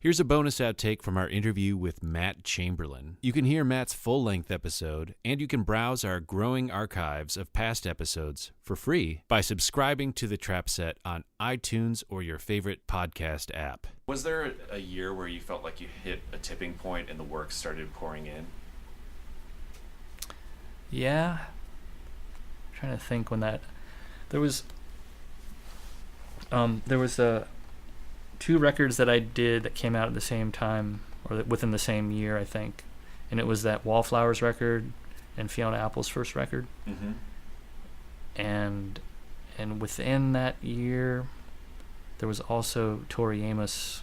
Here's a bonus outtake from our interview with Matt Chamberlain. You can hear Matt's full-length episode, and you can browse our growing archives of past episodes for free by subscribing to the Trap Set on iTunes or your favorite podcast app. Was there a year where you felt like you hit a tipping point and the work started pouring in? Yeah. I'm trying to think when that... There was two records that I did that came out at the same time, or within the same year, I think. And it was that Wallflowers record and Fiona Apple's first record. Mm-hmm. And within that year, there was also Tori Amos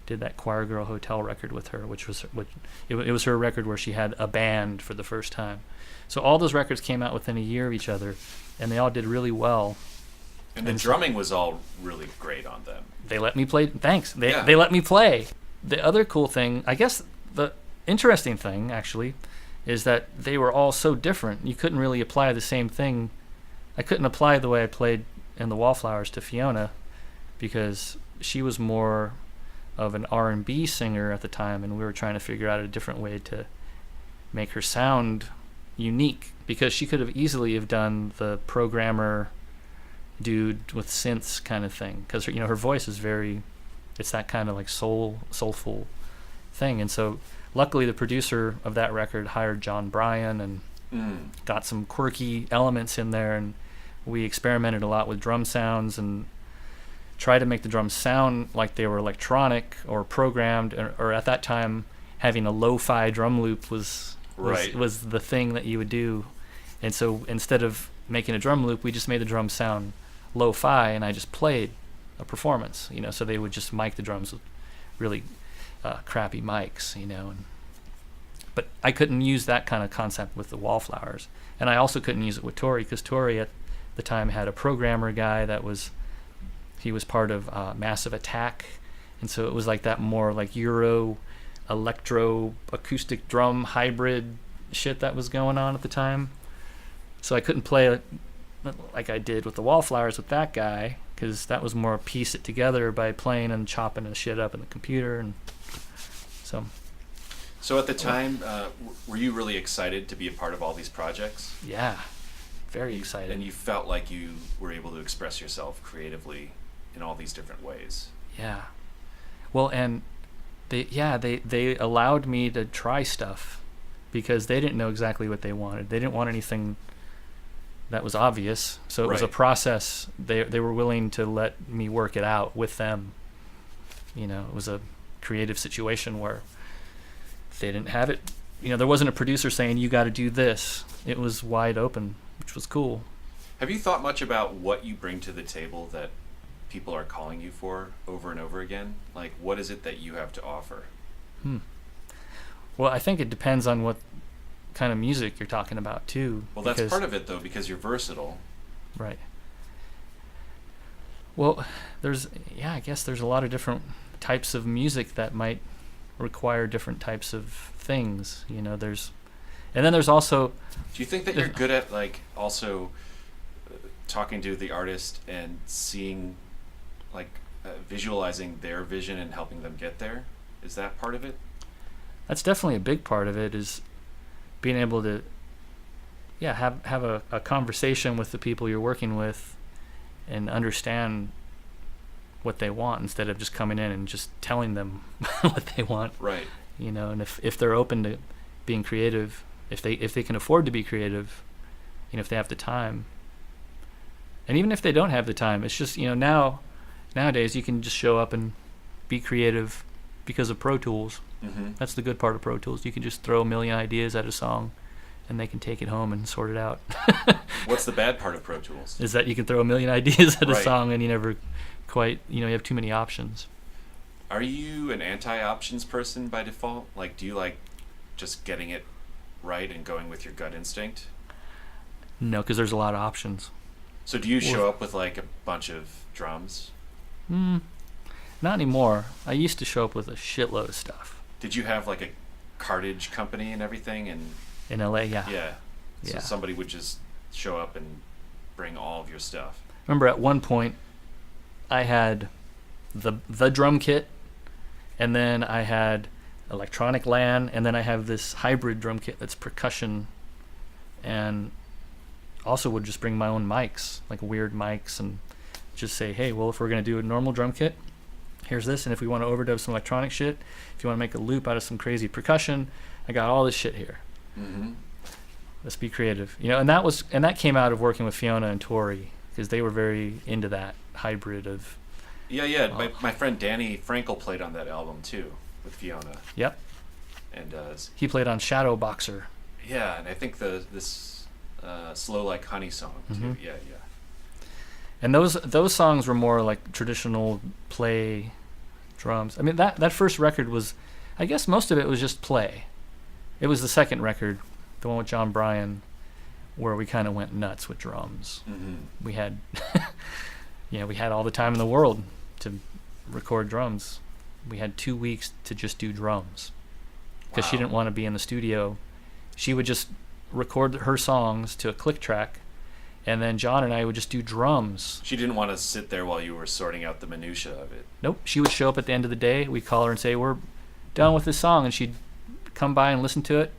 did that Choir Girl Hotel record with her, which it was her record where she had a band for the first time. So all those records came out within a year of each other, and they all did really well. And the drumming was all really great on them. They let me play. Thanks. They let me play. The other cool thing, I guess the interesting thing, actually, is that they were all so different. You couldn't really apply the same thing. I couldn't apply the way I played in the Wallflowers to Fiona because she was more of an R&B singer at the time, and we were trying to figure out a different way to make her sound unique, because she could have easily have done the programmer dude with synths kind of thing, because her voice is it's that kind of like soulful thing. And so luckily the producer of that record hired John Bryan and got some quirky elements in there, and we experimented a lot with drum sounds and tried to make the drums sound like they were electronic or programmed, or at that time having a lo-fi drum loop was the thing that you would do. And so instead of making a drum loop, we just made the drums sound lo-fi, and I just played a performance, so they would just mic the drums with really crappy mics, but I couldn't use that kind of concept with the Wallflowers, and I also couldn't use it with Tori, because Tori at the time had a programmer guy he was part of Massive Attack, and so it was like that more like Euro electro acoustic drum hybrid shit that was going on at the time. So I couldn't play like I did with the Wallflowers with that guy, because that was more piece it together by playing and chopping the shit up in the computer. And so at the time, were you really excited to be a part of all these projects? Yeah, very excited. And you felt like you were able to express yourself creatively in all these different ways. Yeah. Well, and they allowed me to try stuff, because they didn't know exactly what they wanted. They didn't want anything that was obvious, so it was a process. They were willing to let me work it out with them. It was a creative situation where they didn't have it. There wasn't a producer saying, you got to do this. It was wide open, which was cool. Have you thought much about what you bring to the table that people are calling you for over and over again? Like, what is it that you have to offer? Well, I think it depends on what kind of music you're talking about too. Well, that's part of it though, because you're versatile. Right. Well, I guess there's a lot of different types of music that might require different types of things. And then there's also. Do you think that you're good at also talking to the artist and seeing, visualizing their vision and helping them get there? Is that part of it? That's definitely a big part of it, is being able to have a conversation with the people you're working with and understand what they want, instead of just coming in and just telling them what they want. Right. And if they're open to being creative, if they can afford to be creative, if they have the time. And even if they don't have the time, it's just, nowadays you can just show up and be creative because of Pro Tools. Mm-hmm. That's the good part of Pro Tools. You can just throw a million ideas at a song, and they can take it home and sort it out. What's the bad part of Pro Tools? Is that you can throw a million ideas at a song, and you never quite, you have too many options. Are you an anti-options person by default? Do you like just getting it right and going with your gut instinct? No, because there's a lot of options. So do you show up with a bunch of drums? Not anymore. I used to show up with a shitload of stuff. Did you have a cartage company and everything? In LA, yeah. Yeah. So somebody would just show up and bring all of your stuff. Remember at one point I had the drum kit And then I had electronic LAN, and then I have this hybrid drum kit that's percussion, and also would just bring my own mics, like weird mics, and just say, hey, well, if we're going to do a normal drum kit, here's this, and if we want to overdub some electronic shit, if you want to make a loop out of some crazy percussion, I got all this shit here. Let's be creative, and that came out of working with Fiona and Tori, because they were very into that hybrid of. My friend Danny Frankel played on that album too with Fiona. Yep. And he played on Shadow Boxer. Yeah, and I think this Slow Like Honey song too. Yeah. And those songs were more like traditional play drums. I mean, that first record was, I guess most of it was just play. It was the second record, the one with John Bryan, where we kind of went nuts with drums. We had, we had all the time in the world to record drums. We had 2 weeks to just do drums because she didn't want to be in the studio. She would just record her songs to a click track, and then John and I would just do drums. She didn't want to sit there while you were sorting out the minutia of it. Nope. She would show up at the end of the day. We'd call her and say, we're done with this song, and she'd come by and listen to it.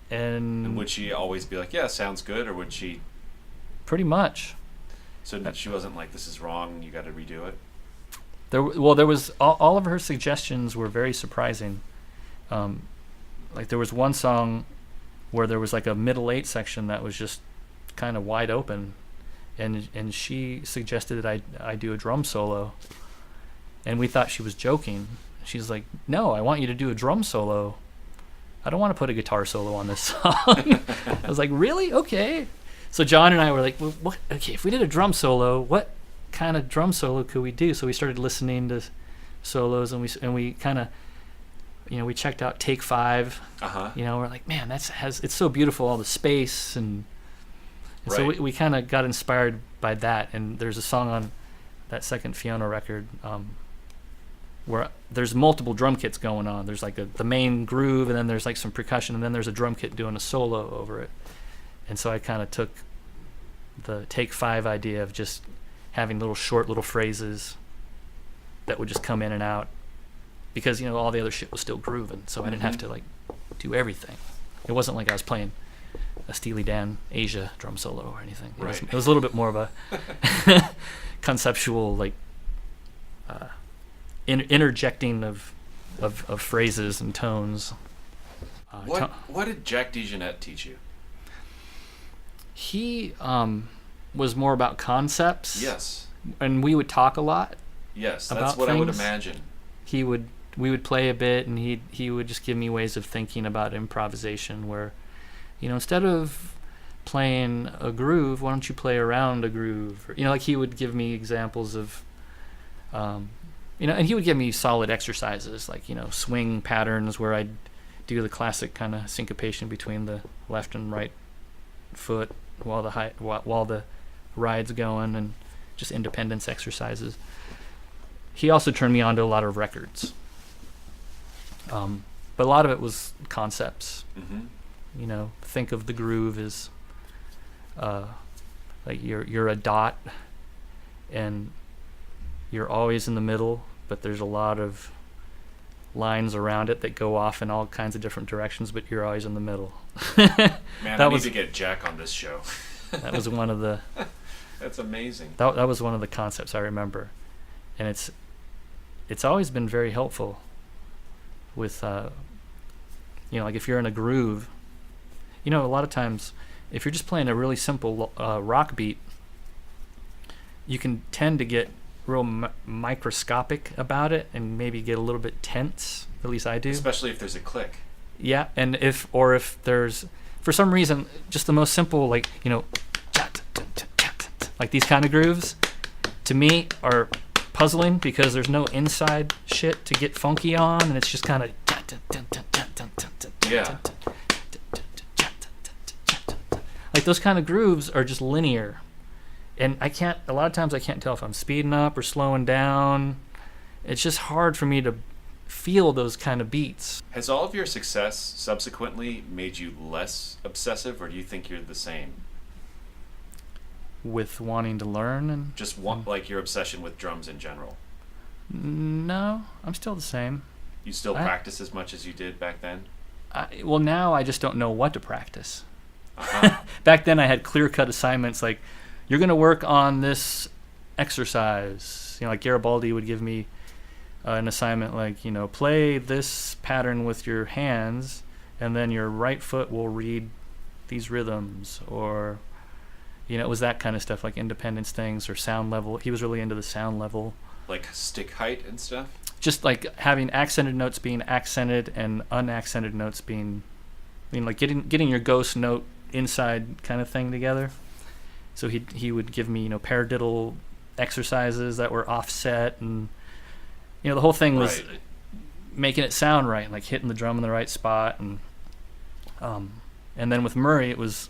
And would she always be like, yeah, sounds good, or would she? Pretty much. So she wasn't like, this is wrong, you got to redo it? There was all of her suggestions were very surprising. Like there was one song where there was like a middle 8 section that was just kind of wide open, and she suggested that I do a drum solo, and we thought she was joking. She's like, no, I want you to do a drum solo. I don't want to put a guitar solo on this song. I was like, really? Okay. So John and I were like, well, what? Okay, if we did a drum solo, what kind of drum solo could we do? So we started listening to solos, and we kind of, we checked out Take 5. We're like, man, it's so beautiful, all the space, and right. So we kind of got inspired by that. And there's a song on that second Fiona record where there's multiple drum kits going on. There's like the main groove, and then there's like some percussion, and then there's a drum kit doing a solo over it. And so I kind of took the Take 5 idea of just having short little phrases that would just come in and out, because all the other shit was still grooving, so I didn't have to like do everything. It wasn't like I was playing a Steely Dan Asia drum solo or anything. It was a little bit more of a conceptual, like interjecting of phrases and tones. What did Jack Dejohnette teach you? He was more about concepts. Yes. And we would talk a lot. Yes, that's about what things. I would imagine. We would play a bit, and he would just give me ways of thinking about improvisation, where, instead of playing a groove, why don't you play around a groove? Or, like he would give me examples of, and he would give me solid exercises, like, swing patterns where I'd do the classic kind of syncopation between the left and right foot while the ride's going, and just independence exercises. He also turned me on to a lot of records, but a lot of it was concepts. Think of the groove as like you're a dot, and you're always in the middle, but there's a lot of lines around it that go off in all kinds of different directions, but you're always in the middle. Man, I need to get Jack on this show. That was one of the. That's amazing. That was one of the concepts I remember, and it's always been very helpful with like if you're in a groove, a lot of times if you're just playing a really simple rock beat, you can tend to get real microscopic about it and maybe get a little bit tense. At least I do. Especially if there's a click. Yeah, and if there's, for some reason, just the most simple, like, like these kind of grooves, to me, are puzzling because there's no inside shit to get funky on, and it's just kind of. Yeah. Like those kind of grooves are just linear. And a lot of times I can't tell if I'm speeding up or slowing down. It's just hard for me to feel those kind of beats. Has all of your success subsequently made you less obsessive, or do you think you're the same? With wanting to learn? And just like your obsession with drums in general? No, I'm still the same. You still practice as much as you did back then? Well, now I just don't know what to practice. Uh-huh. Back then I had clear-cut assignments like, you're going to work on this exercise. Like Garibaldi would give me an assignment like, play this pattern with your hands, and then your right foot will read these rhythms, or, it was that kind of stuff, like independence things or sound level. He was really into the sound level. Like stick height and stuff? Just like having accented notes being accented and unaccented notes being, like getting your ghost note inside kind of thing together. So he would give me, paradiddle exercises that were offset, and the whole thing was making it sound right, like hitting the drum in the right spot, and then with Murray it was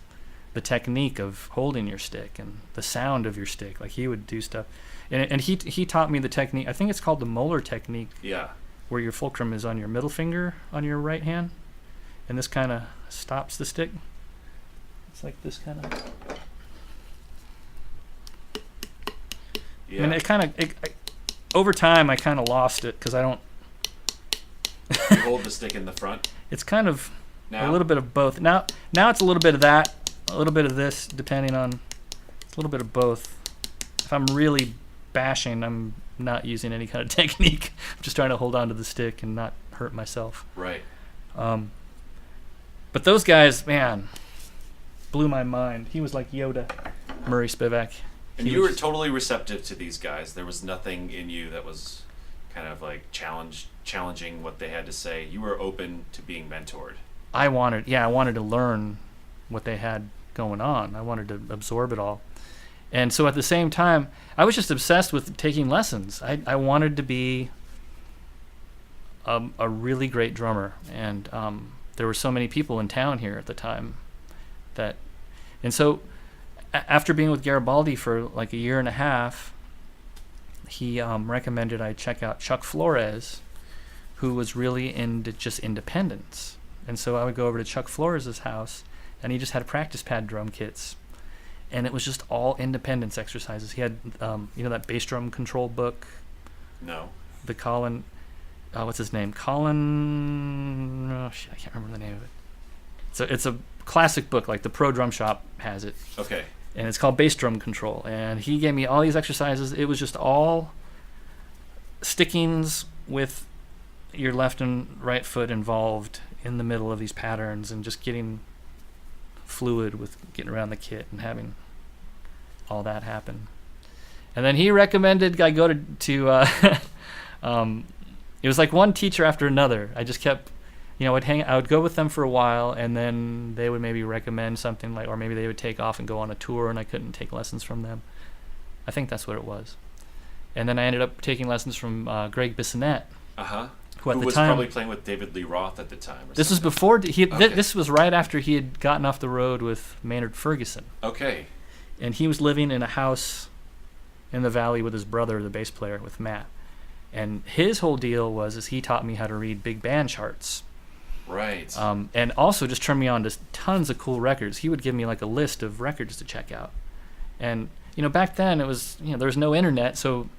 the technique of holding your stick and the sound of your stick. Like he would do stuff, and he taught me the technique. I think it's called the molar technique. Yeah. Where your fulcrum is on your middle finger on your right hand, and this kind of stops the stick. It's like this kind of. Yeah. I mean, it kind of over time I kind of lost it because I don't. You hold the stick in the front. It's kind of now? A little bit of both. Now it's a little bit of that, a little bit of this, depending on. It's a little bit of both. If I'm really bashing, I'm not using any kind of technique. I'm just trying to hold on to the stick and not hurt myself. Right. But those guys, man, blew my mind. He was like Yoda, Murray Spivak. And you were totally receptive to these guys. There was nothing in you that was kind of like challenging what they had to say. You were open to being mentored. I wanted to learn what they had going on. I wanted to absorb it all. And so at the same time, I was just obsessed with taking lessons. I wanted to be a really great drummer. And there were so many people in town here at the time and so after being with Garibaldi for like a year and a half, he recommended I check out Chuck Flores, who was really into just independence. And so I would go over to Chuck Flores' house, and he just had practice pad drum kits. And it was just all independence exercises. He had, that bass drum control book? No. The Colin, what's his name? Colin, I can't remember the name of it. So it's a classic book, like the Pro Drum Shop has it. Okay. And it's called Bass Drum Control. And he gave me all these exercises. It was just all stickings with your left and right foot involved in the middle of these patterns, and just getting fluid with getting around the kit and having all that happen. And then he recommended I go to it was like one teacher after another. I just kept, I would go with them for a while, and then they would maybe recommend something like, or maybe they would take off and go on a tour, and I couldn't take lessons from them. I think that's what it was. And then I ended up taking lessons from Greg Bissonette. Uh-huh. Who was probably playing with David Lee Roth at the time. This was before this was right after he had gotten off the road with Maynard Ferguson. Okay. And he was living in a house in the valley with his brother, the bass player, with Matt. And his whole deal was he taught me how to read big band charts. Right. And also just turned me on to tons of cool records. He would give me like a list of records to check out. And back then it was there was no internet, so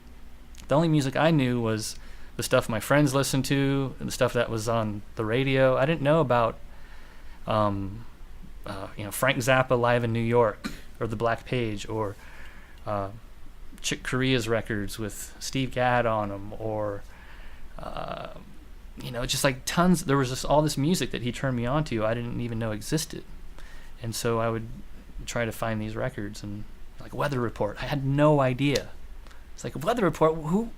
the only music I knew was the stuff my friends listened to and the stuff that was on the radio. I didn't know about Frank Zappa live in New York, or the Black Page, or Chick Corea's records with Steve Gadd on them, or just like tons. There was just all this music that he turned me on to I didn't even know existed. And so I would try to find these records, and like Weather Report, I had no idea. It's like, Weather Report, who?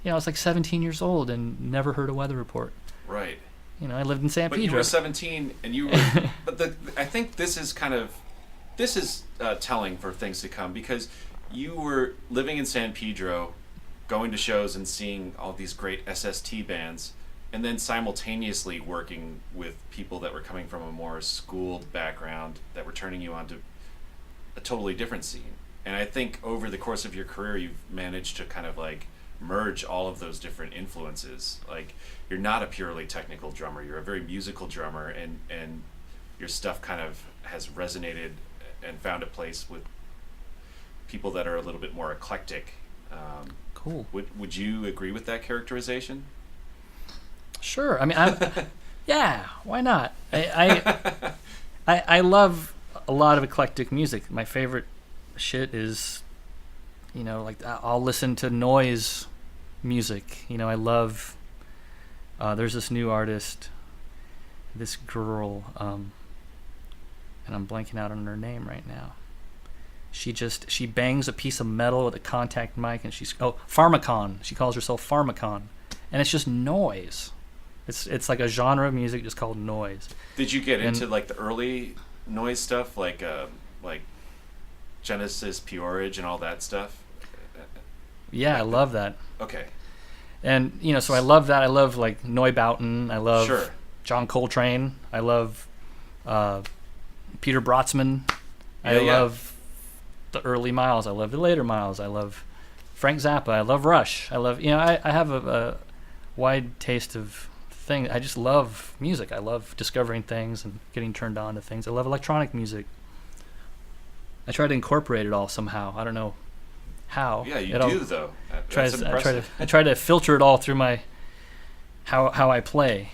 I was like 17 years old and never heard a Weather Report. Right. I lived in San Pedro. But you were 17, and you were. But I think this is telling for things to come, because you were living in San Pedro, going to shows and seeing all these great SST bands, and then simultaneously working with people that were coming from a more schooled background that were turning you on to a totally different scene. And I think over the course of your career, you've managed to kind of like merge all of those different influences. Like, you're not a purely technical drummer, you're a very musical drummer, and your stuff kind of has resonated and found a place with people that are a little bit more eclectic Cool. Would you agree with that characterization? Sure. I mean, yeah. Why not? I love a lot of eclectic music. My favorite shit is, like I'll listen to noise music. I love. There's this new artist, this girl, and I'm blanking out on her name right now. She bangs a piece of metal with a contact mic, and Pharmacon. She calls herself Pharmacon, and it's just noise. It's like a genre of music just called noise. Did you get into like the early noise stuff, like Genesis, Peorage, and all that stuff? Yeah, I love that. Okay. And so I love that. I love like Neubauten. I love Sure. John Coltrane. I love Peter Brotzman. I love the early Miles. I love the later Miles. I love Frank Zappa. I love Rush. I love I have a wide taste of things. I just love music. I love discovering things and getting turned on to things. I love electronic music. I try to incorporate it all somehow. I don't know how. Yeah, you do though. That's impressive. I try to filter it all through my how I play.